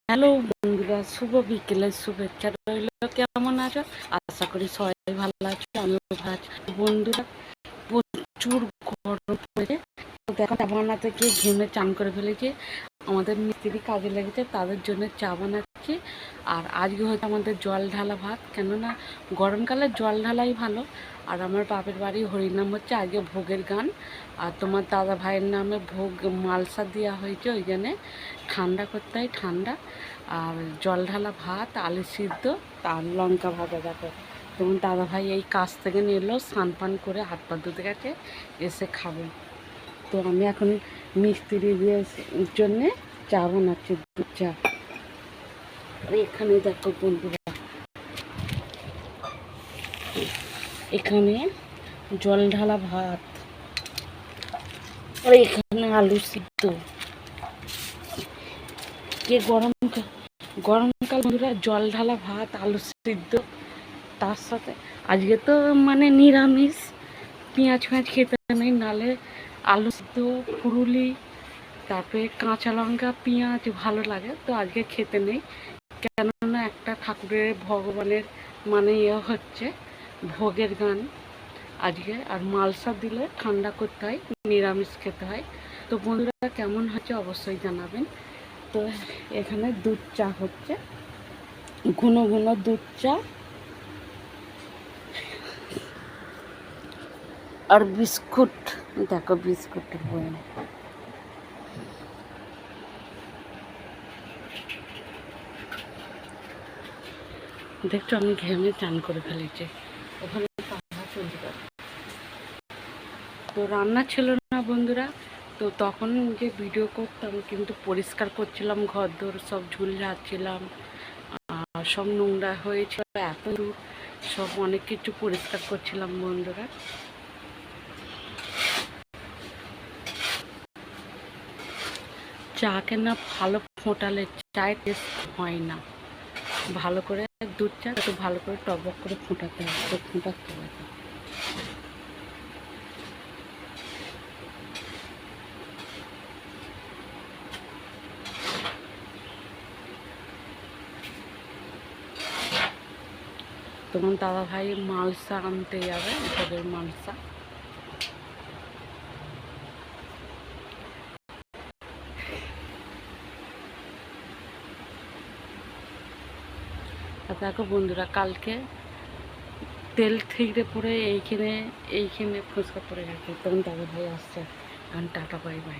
Hello বন্ধুরা, শুভ বিকেলের শুভেচ্ছা রইল। কেমন আছো? আশা করি সবাই ভালো আছো, আমিও ভালো আছি। বন্ধুরা, প্রচুর গরম পড়েছে। দেখো, চা বানাতে গিয়ে ঘেমে চান করে ফেলেছি। আমাদের মিস্ত্রি কাজে লেগেছে, তাদের জন্য চা বানাচ্ছি। আর আজকে হচ্ছে আমাদের জল ঢালা ভাত, কেননা গরমকালে জল ঢালাই ভালো। আর আমার বাপের বাড়ি হরিনাম হচ্ছে, আজকে ভোগের গান। আর তোমার দাদা ভাইয়ের নামে ভোগ মালসা দেওয়া হয়েছে, ওই জন্যে ঠান্ডা করতে হয়, ঠান্ডা। আর জল ঢালা ভাত, আলু সিদ্ধ, আর লঙ্কা ভাজা। দেখো, তোমার দাদা ভাই এই কাজ থেকে নিল, স্নান পান করে হাত পা ধুতে গেছে, এসে খাবে। তো আমি এখন মিস্ত্রিদের জন্যে চা বানাচ্ছি, দুধ চা। আর এখানে দেখো বন্ধুরা, এখানে জল ঢালা ভাত, আর এখানে আলু সিদ্ধ। কে গরমকাল বন্ধুরা, জল ঢালা ভাত, আলু সিদ্ধ, তার সাথে আজকে তো মানে নিরামিষ, পেঁয়াজ খেতে নেই, নালে আলু সিদ্ধ, ফুরুলি, তারপরে কাঁচা লঙ্কা, পেঁয়াজ ভালো লাগে, তো আজকে খেতে নেই। কেননা একটা ঠাকুরের ভগবানের মানে হচ্ছে ভোগের গান আজকে। আর মালসা দিলে ঠান্ডা করতে হয়, নিরামিষ খেতে হয়। তো বন্ধুরা, কেমন হচ্ছে অবশ্যই জানাবেন। তো এখানে দুধ চা হচ্ছে, ঘন ঘন দুধ চা, আর বিস্কুট। দেখো বিস্কুটের বয়ম। দেখছো, আমি ঘেমে চান করে ফেলেছি। ওখানে পাখা চলতে, তো রান্না ছিল না বন্ধুরা। তো তখন যে ভিডিও করতাম, কিন্তু পরিষ্কার করছিলাম, ঘর দোর সব ঝুল ঝাড়ছিলাম, আর সব নোংরা হয়েছিল, এত দূর সব অনেক কিছু পরিষ্কার করছিলাম বন্ধুরা। চাকে না ভালো ফোটালে চায়ের টেস্ট হয় না। ভালো করে দুধ চা একটু ভালো করে টকবক করে ফোটাতে হবে, তো ফোটাতে হবে। তোমার দাদা ভাই মালসা আনতে যাবে, ভোগের মালসা। আর দেখো বন্ধুরা, কালকে তেল ঠিকরে পড়ে এইখানে ফুচকা পড়ে গেছে। তখন দাদা ভাই আসছে, এখন টাটা বাই বাই।